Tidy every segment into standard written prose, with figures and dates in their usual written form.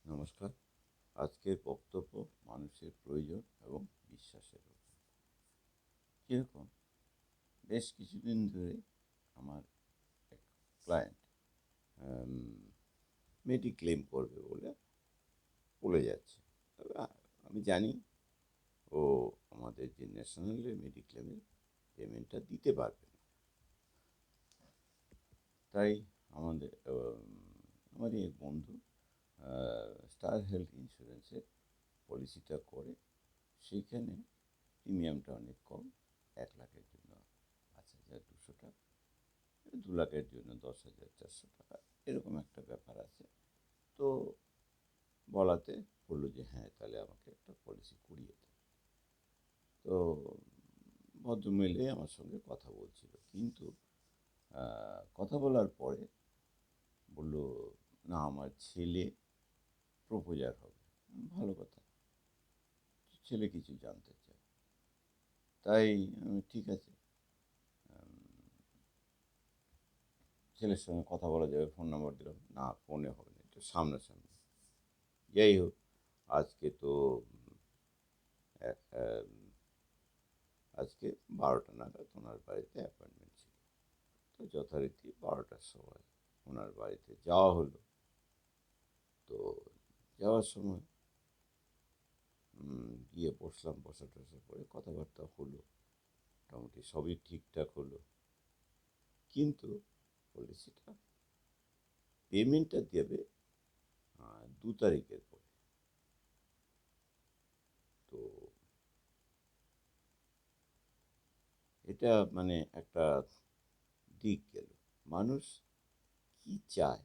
নমস্কার। আজকের বক্তব্য মানুষের প্রয়োজন এবং বিশ্বাসের উপর। কীরকম, বেশ কিছুদিন ধরে আমার এক ক্লায়েন্ট মেডিক্লেম করবে বলে বলে যাচ্ছে। তবে আমি জানি ও আমাদের যে ন্যাশনাল মেডিক্লেমের পেমেন্টটা দিতে পারবে না। তাই আমারই এক বন্ধু স্টার হেলথ ইন্স্যুরেন্সের পলিসিটা করে। সেইখানে প্রিমিয়ামটা অনেক কম, 1,00,000-এর জন্য 5,200 টাকা, 2,00,000-এর জন্য 10,400 টাকা, এরকম একটা ব্যাপার আছে। তো বলাতে বললো যে হ্যাঁ, তাহলে আমাকে একটা পলিসি করিয়ে দেয়। তো ভদ্রমহিলা আমার সঙ্গে কথা বলছিল, কিন্তু কথা বলার পরে বলল, না, আমার ছেলে প্রপোজার হবে। ভালো কথা, ছেলে কিছু জানতে চায়। তাই ঠিক আছে, ছেলের সঙ্গে কথা বলা যাবে, ফোন নাম্বার দিলাম। না, ফোনে হবে না, একটু সামনাসামনি। যাই হোক, আজকে তো আজকে 12টা নাগাদ ওনার বাড়িতে অ্যাপয়েন্টমেন্ট ছিল। তো যথারীতি 12টার সময় ওনার বাড়িতে যাওয়া হলো। তো যাওয়ার সময় গিয়ে বসলাম, বসা টসার পরে কথাবার্তা হলো, মোটামুটি সবই ঠিকঠাক হলো। কিন্তু পলিসিটা পেমেন্টটা দেবে 2 তারিখের পরে। তো এটা মানে একটা দিক গেল। মানুষ কি চায়,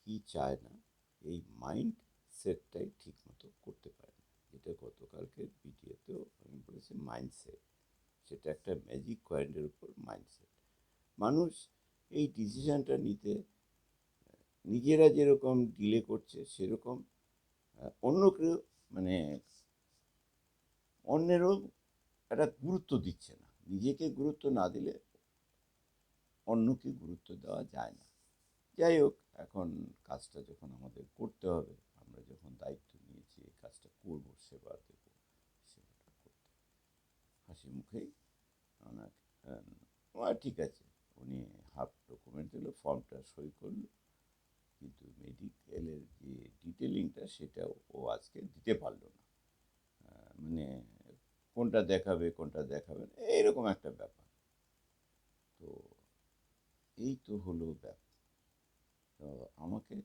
কি চায় না, এই মাইন্ড সেটটাই ঠিক মতো করতে পারে না। যেটা গতকালকে ভিডিওতেও আমি বলেছি, মাইন্ডসেট। সেটা একটা ম্যাজিক কয়েনের উপর মাইন্ডসেট। মানুষ এই ডিসিশানটা নিতে নিজেরা যেরকম ডিলে করছে, সেরকম অন্য কেউ মানে অন্যেরও একটা গুরুত্ব দিচ্ছে না। নিজেকে গুরুত্ব না দিলে অন্যকে গুরুত্ব দেওয়া যায় না। যাই হোক, এখন কাজটা যখন আমাদের করতে হবে, আমরা যখন দায়িত্ব নিয়েছি এই কাজটা করব, সেবা দেব, সেবাটা করতে হাসি মুখেই ওনাকে ঠিক আছে, উনি হাফ ডকুমেন্ট দিল, ফর্মটা সই করলো, কিন্তু মেডিকেলের যে ডিটেলিংটা সেটা ও আজকে দিতে পারলো না। মানে কোনটা দেখাবে কোনটা দেখাবে না, এইরকম একটা ব্যাপার। তো এই তো হলো ব্যাপার। তো আমাকে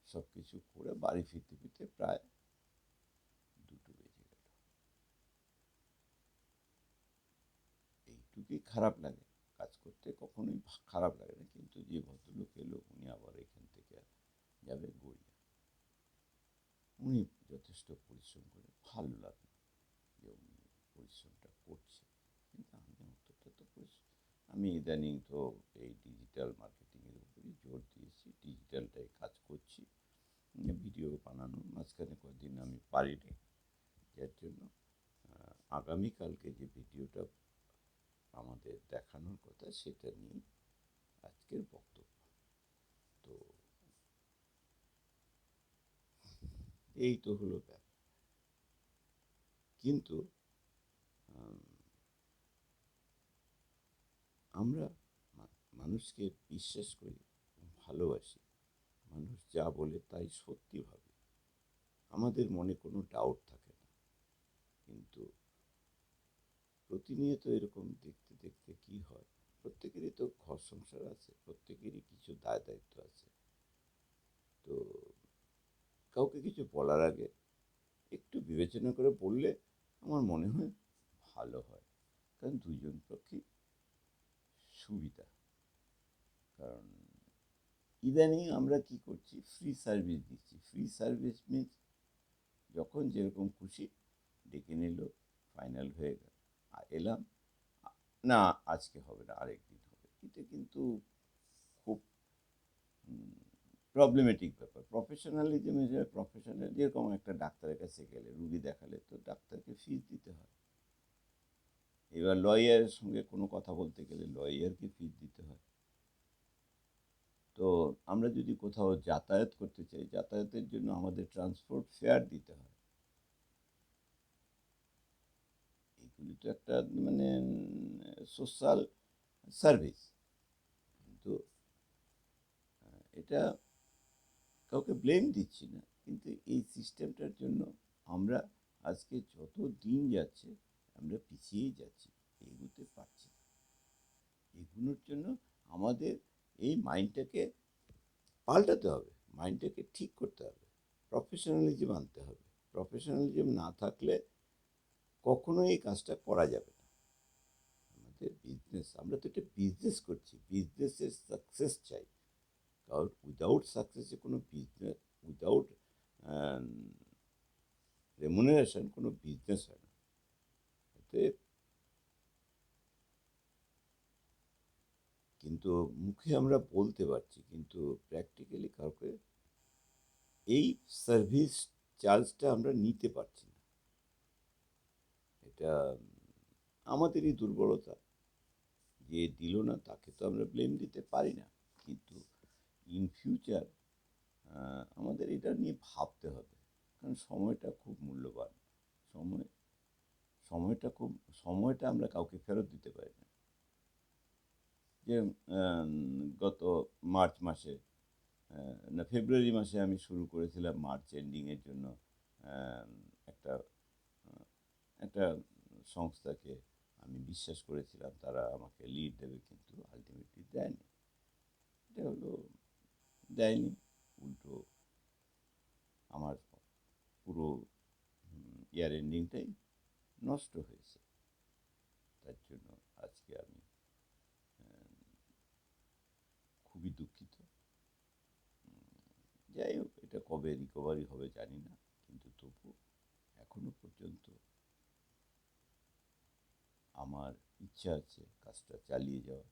সব কিছু করে বাড়ি ফিরতে ফিরতে প্রায় 2টো বেজে গেল। এইটুকুই খারাপ লাগে। কাজ করতে কখনোই খারাপ লাগে না, কিন্তু যে ভদ্রলোক এলো, উনি আবার এখান থেকে যাবে গড়িয়া। উনি যথেষ্ট পরিশ্রম করে, ভালো লাগলো যে উনি পরিশ্রমটা করছে। কিন্তু আমি অতটা তো আমি ইদানিং তো এই ডিজিটাল মার্কেটিংয়ের উপরই জোর দিয়েছি, ডিজিটালটাই কাজ করছি। ভিডিও বানানো মাঝখানে কয়েকদিন আমি পারিনি, যার জন্য আগামীকালকে যে ভিডিওটা আমাদের দেখানোর কথা, সেটা নিয়ে আজকের বক্তব্য। তো এই তো হলো ব্যাপার। কিন্তু আমরা মানুষকে বিশ্বাস করি, ভালোবাসি। মানুষ যা বলে তাই সত্যি ভাবি, আমাদের মনে কোনো ডাউট থাকে না। কিন্তু প্রতিনিয়ত এরকম দেখতে দেখতে কি হয়, প্রত্যেকেরই তো ঘর সংসার আছে, প্রত্যেকেরই কিছু দায় দায়িত্ব আছে। তো কাউকে কিছু বলার আগে একটু বিবেচনা করে বললে আমার মনে হয় ভালো হয়। কারণ দুজন পক্ষেই সুবিধা। কারণ ইদানিং আমরা কি করছি, ফ্রি সার্ভিস দিচ্ছি। ফ্রি সার্ভিস মিনস যখন যেরকম খুশি ডেকে নিল, ফাইনাল হয়ে গেল, এলাম, না আজকে হবে না, আরেক দিন হবে। এটা কিন্তু খুব প্রবলেমেটিক ব্যাপার। প্রফেশনালিজম, প্রফেশনাল, যেরকম একটা ডাক্তারের কাছে গেলে, রুগী দেখালে তো ডাক্তারকে ফিস দিতে হয়। এবার লয়ারের সঙ্গে কোনো কথা বলতে গেলে লয়ারকে ফিস দিতে হয়। তো আমরা যদি কোথাও যাতায়াত করতে চাই, যাতায়াতের জন্য আমাদের ট্রান্সপোর্ট ফেয়ার দিতে হয়। এগুলি তো একটা মানে সোশ্যাল সার্ভিস, কিন্তু এটা কাউকে ব্লেম দিচ্ছি না, কিন্তু এই সিস্টেমটার জন্য আমরা আজকে যত দিন যাচ্ছে আমরা পিছিয়েই যাচ্ছি, এগোতে পারছি না। এগুলোর জন্য আমাদের এই মাইন্ডটাকে পাল্টাতে হবে, মাইন্ডটাকে ঠিক করতে হবে, প্রফেশনালিজম আনতে হবে। প্রফেশনালিজম না থাকলে কখনোই এই কাজটা করা যাবে না। আমাদের বিজনেস, আমরা তো একটা বিজনেস করছি, বিজনেসের সাকসেস চাই, কারণ উইদাউট সাকসেসে কোনো বিজনেস, উইদাউট রেমুনারেশন কোনো বিজনেস হয় না। অতএব কিন্তু মুখে আমরা বলতে পারছি, কিন্তু প্র্যাকটিক্যালি কাউকে এই সার্ভিস চার্জটা আমরা নিতে পারছি না। এটা আমাদেরই দুর্বলতা। যে দিল না তাকে তো আমরা ব্লেম দিতে পারি না, কিন্তু ইন ফিউচার আমাদের এটা নিয়ে ভাবতে হবে, কারণ সময়টা খুব মূল্যবান। সময় সময়টা খুব সময়টা আমরা কাউকে ফেরত দিতে পারি না। যে গত মার্চ মাসে না ফেব্রুয়ারি মাসে আমি শুরু করেছিলাম মার্চ এন্ডিংয়ের জন্য একটা একটা সংস্থাকে আমি বিশ্বাস করেছিলাম তারা আমাকে লিড দেবে, কিন্তু আলটিমেটলি দেয়নি। এটা হলো দেয়নি, উল্টো আমার পুরো ইয়ার এন্ডিংটাই নষ্ট হয়েছে। তার জন্য আজকে আমি খুবই দুঃখিত। যাই হোক, এটা কবে রিকভারি হবে জানি না, কিন্তু তবু এখনো পর্যন্ত আমার ইচ্ছা আছে কাজটা চালিয়ে যাওয়ার।